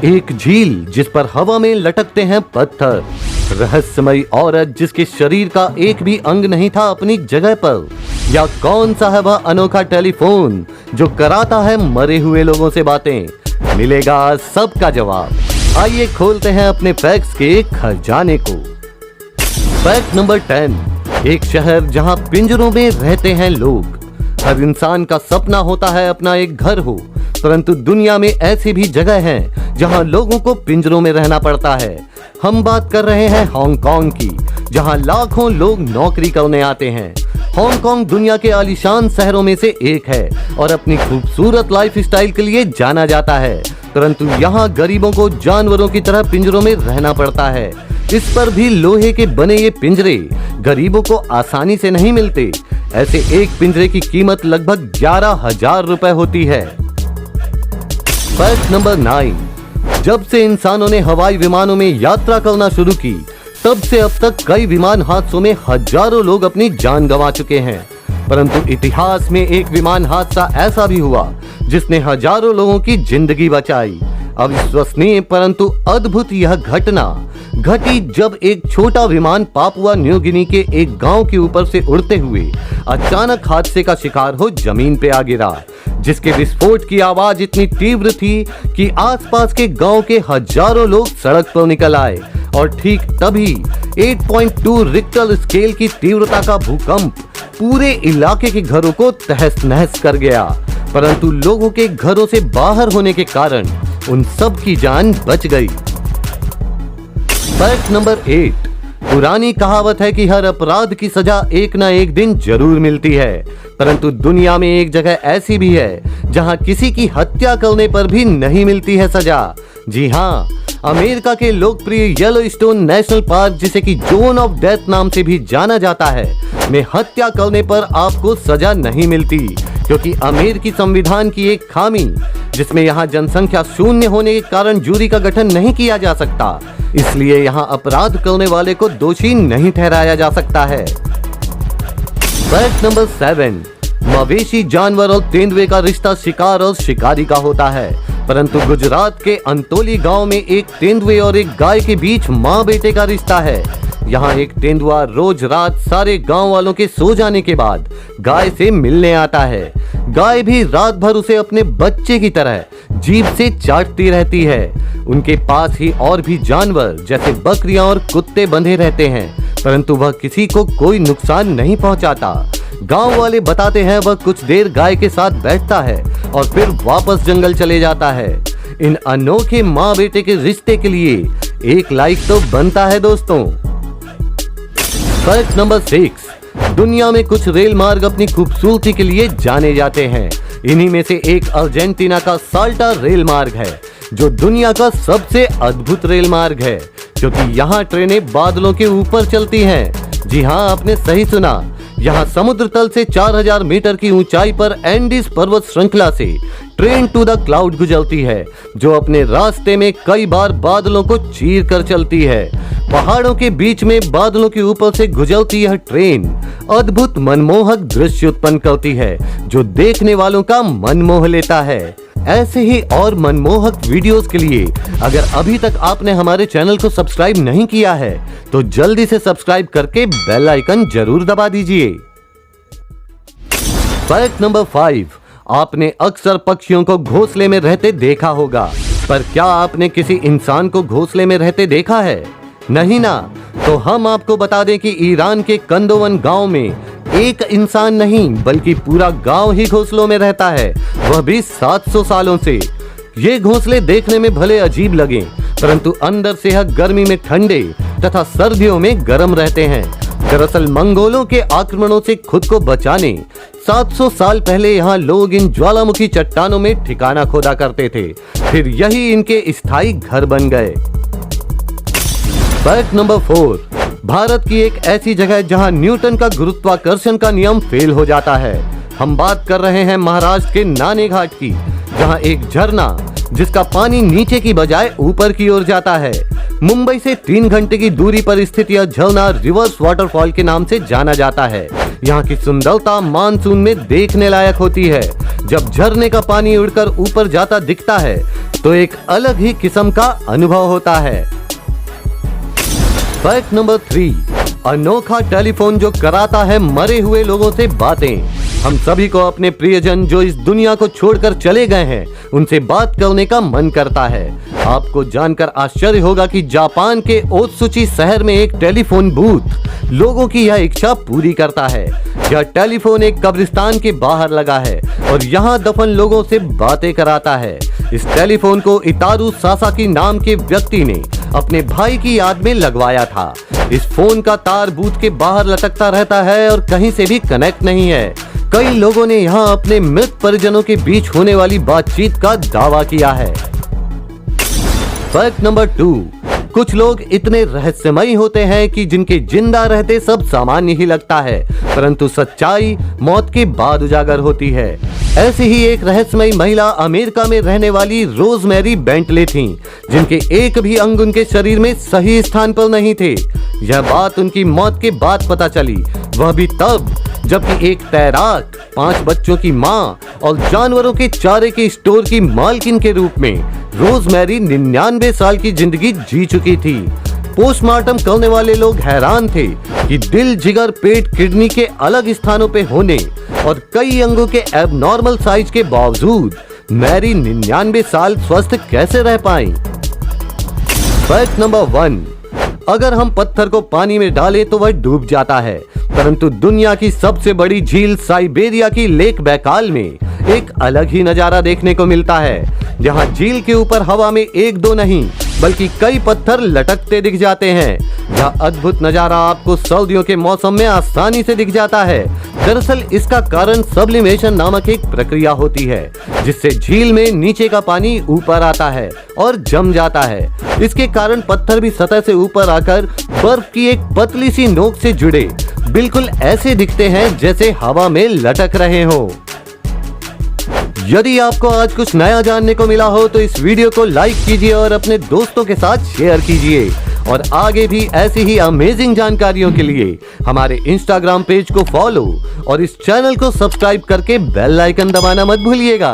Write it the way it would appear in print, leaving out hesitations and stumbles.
एक झील जिस पर हवा में लटकते हैं पत्थर, रहस्यमयी औरत जिसके शरीर का एक भी अंग नहीं था अपनी जगह पर, या कौन सा है वह अनोखा टेलीफोन जो कराता है मरे हुए लोगों से बातें? मिलेगा सबका जवाब। आइए खोलते हैं अपने फैक्ट्स के खजाने को। Fact number 10। एक शहर जहां पिंजरों में रहते हैं लोग। हर इंसान का सपना होता है अपना एक घर हो, परंतु दुनिया में ऐसी भी जगह हैं जहां लोगों को पिंजरों में रहना पड़ता है। हम बात कर रहे हैं हांगकांग की, जहां लाखों लोग नौकरी करने आते हैं। हांगकांग दुनिया के आलीशान शहरों में से एक है और अपनी खूबसूरत लाइफस्टाइल के लिए जाना जाता है, परंतु यहाँ गरीबों को जानवरों की तरह पिंजरों में रहना पड़ता है। इस पर भी लोहे के बने ये पिंजरे गरीबों को आसानी से नहीं मिलते। ऐसे एक पिंजरे की कीमत लगभग 11,000 रुपए होती है। Fact number 9। जब से इंसानों ने हवाई विमानों में यात्रा करना शुरू की, तब से अब तक कई विमान हादसों में हजारों लोग अपनी जान गंवा चुके हैं, परंतु इतिहास में एक विमान हादसा ऐसा भी हुआ जिसने हजारों लोगों की जिंदगी बचाई। अविश्वसनीय परंतु अद्भुत यह घटना घटी जब एक छोटा विमान पापुआ न्यू गिनी के एक गांव के ऊपर से उड़ते हुए अचानक हादसे का शिकार हो जमीन पे आ गिरा, जिसके विस्फोट की आवाज इतनी तीव्र थी कि आसपास के गांव के हजारों लोग सड़क पर निकल आए। और ठीक तभी 8.2 रिक्टर स्केल की तीव्रता का भूकंप पूरे इलाके के घरों को तहस नहस कर गया, परंतु लोगों के घरों से बाहर होने के कारण उन सब की जान बच गई। Fact number 8। पुरानी कहावत है कि हर अपराध की सजा एक ना एक दिन जरूर मिलती है, परंतु दुनिया में एक जगह ऐसी भी है जहां किसी की हत्या करने पर भी नहीं मिलती है सजा। जी हाँ, अमेरिका के लोकप्रिय येलोस्टोन नेशनल पार्क, जिसे कि जोन ऑफ डेथ नाम से भी जाना जाता है, में हत्या करने पर आपको सजा नहीं मिलती, क्योंकि अमेरिकी संविधान की एक खामी, जिसमें यहाँ जनसंख्या शून्य होने के कारण जूरी का गठन नहीं किया जा सकता, इसलिए यहाँ अपराध करने वाले को दोषी नहीं ठहराया जा सकता है। Fact number 7। मवेशी जानवर और तेंदुए का रिश्ता शिकार और शिकारी का होता है, परंतु गुजरात के अंतोली गांव में एक तेंदुए और एक गाय के बीच माँ बेटे का रिश्ता है। यहाँ एक तेंदुआ रोज रात सारे गांव वालों के सो जाने के बाद गाय से मिलने आता है। गाय भी रात भर उसे अपने बच्चे की तरह जीभ से चाटती रहती है। उनके पास ही और भी जानवर जैसे बकरियां और कुत्ते बंधे रहते हैं, परंतु वह किसी को कोई नुकसान नहीं पहुंचाता। गांव वाले बताते हैं वह कुछ देर गाय के साथ बैठता है और फिर वापस जंगल चले जाता है। इन अनोखे माँ बेटे के रिश्ते के लिए एक लाइक तो बनता है दोस्तों। Fact number 6। दुनिया में कुछ रेल मार्ग अपनी खूबसूरती के लिए जाने जाते हैं। इन्हीं में से एक अर्जेंटीना का साल्टा रेल मार्ग है, जो दुनिया का सबसे अद्भुत रेल मार्ग है, क्योंकि यहाँ ट्रेनें बादलों के ऊपर चलती हैं। जी हाँ, आपने सही सुना। यहाँ समुद्र तल से 4000 मीटर की ऊंचाई पर एंडीज पर्वत श्रृंखला से ट्रेन टू द क्लाउड गुजरती है, जो अपने रास्ते में कई बार बादलों को चीर कर चलती है। पहाड़ों के बीच में बादलों के ऊपर से गुजरती यह ट्रेन अद्भुत मनमोहक दृश्य उत्पन्न करती है, जो देखने वालों का मन मोह लेता है। ऐसे ही और मनमोहक वीडियोस के लिए अगर अभी तक आपने हमारे चैनल को सब्सक्राइब नहीं किया है, तो जल्दी से सब्सक्राइब करके बेल आइकन जरूर दबा दीजिए। Fact number 5। आपने अक्सर पक्षियों को घोंसले में रहते देखा होगा, पर क्या आपने किसी इंसान को घोंसले में रहते देखा है? नहीं ना? तो हम आपको बता दें कि ईरान के कंदोवन गांव में एक इंसान नहीं बल्कि पूरा गांव ही घोंसलों में रहता है, वह भी 700 सालों से। ये घोंसले देखने में भले अजीब लगे, परंतु अंदर से यह गर्मी में ठंडे तथा सर्दियों में गर्म रहते हैं। दरअसल मंगोलों के आक्रमणों से खुद को बचाने 700 साल पहले यहाँ लोग इन ज्वालामुखी चट्टानों में ठिकाना खोदा करते थे, फिर यही इनके स्थायी घर बन गए। Fact number 4। भारत की एक ऐसी जगह जहां न्यूटन का गुरुत्वाकर्षण का नियम फेल हो जाता है। हम बात कर रहे हैं महाराष्ट्र के नाने घाट की, जहां एक झरना जिसका पानी नीचे की बजाय ऊपर की ओर जाता है। मुंबई से 3 घंटे की दूरी पर स्थित यह झरना रिवर्स वाटरफॉल के नाम से जाना जाता है। यहाँ की सुंदरता मानसून में देखने लायक होती है। जब झरने का पानी उड़कर ऊपर जाता दिखता है तो एक अलग ही किस्म का अनुभव होता है। फैक्ट नंबर 3, अनोखा टेलीफोन जो कराता है मरे हुए लोगों से बातें। हम सभी को अपने प्रियजन जो इस दुनिया को छोड़कर चले गए हैं उनसे बात करने का मन करता है। आपको जानकर आश्चर्य होगा कि जापान के ओत्सुची शहर में एक टेलीफोन बूथ लोगों की यह इच्छा पूरी करता है। यह टेलीफोन एक कब्रिस्तान के बाहर लगा है और यहाँ दफन लोगों से बातें कराता है। इस टेलीफोन को इतारू सासाकी नाम के व्यक्ति ने अपने भाई की याद में लगवाया था। इस फोन का तार बूथ के बाहर लटकता रहता है और कहीं से भी कनेक्ट नहीं है। कई लोगों ने यहाँ अपने मृत परिजनों के बीच होने वाली बातचीत का दावा किया है। फैक्ट नंबर 2, कुछ लोग इतने रहस्यमयी होते हैं कि जिनके जिंदा रहते सब सामान्य ही लगता है, परंतु सच्चाई मौत के बाद उजागर होती है। ऐसी ही एक रहस्यमयी महिला अमेरिका में रहने वाली रोजमेरी बेंटले थीं, जिनके एक भी अंग उनके शरीर में सही स्थान पर नहीं थे। यह बात उनकी मौत के बाद पता चली, वह भी तब जबकि एक तैराक, 5 बच्चों की मां और जानवरों के चारे के स्टोर की मालकिन के रूप में रोजमेरी 99 साल की जिंदगी जी चुकी थी। पोस्टमार्टम करने वाले लोग हैरान थे कि दिल, जिगर, पेट, किडनी के अलग स्थानों पे होने और कई अंगों के एबनॉर्मल साइज के बावजूद मैरी 99 साल स्वस्थ कैसे रह पाई। फैक्ट नंबर 1, अगर हम पत्थर को पानी में डालें तो वह डूब जाता है, परंतु दुनिया की सबसे बड़ी झील साइबेरिया की लेक बैकाल में एक अलग ही नजारा देखने को मिलता है, जहां झील के ऊपर हवा में 1-2 नहीं बल्कि कई पत्थर लटकते दिख जाते हैं। यह अद्भुत नजारा आपको सर्दियों के मौसम में आसानी से दिख जाता है। दरअसल इसका कारण सब्लिमेशन नामक एक प्रक्रिया होती है, जिससे झील में नीचे का पानी ऊपर आता है और जम जाता है। इसके कारण पत्थर भी सतह से ऊपर आकर बर्फ की एक पतली सी नोक से जुड़े बिल्कुल ऐसे दिखते हैं जैसे हवा में लटक रहे हो। यदि आपको आज कुछ नया जानने को मिला हो तो इस वीडियो को लाइक कीजिए और अपने दोस्तों के साथ शेयर कीजिए, और आगे भी ऐसी ही अमेजिंग जानकारियों के लिए हमारे इंस्टाग्राम पेज को फॉलो और इस चैनल को सब्सक्राइब करके बेल आइकन दबाना मत भूलिएगा।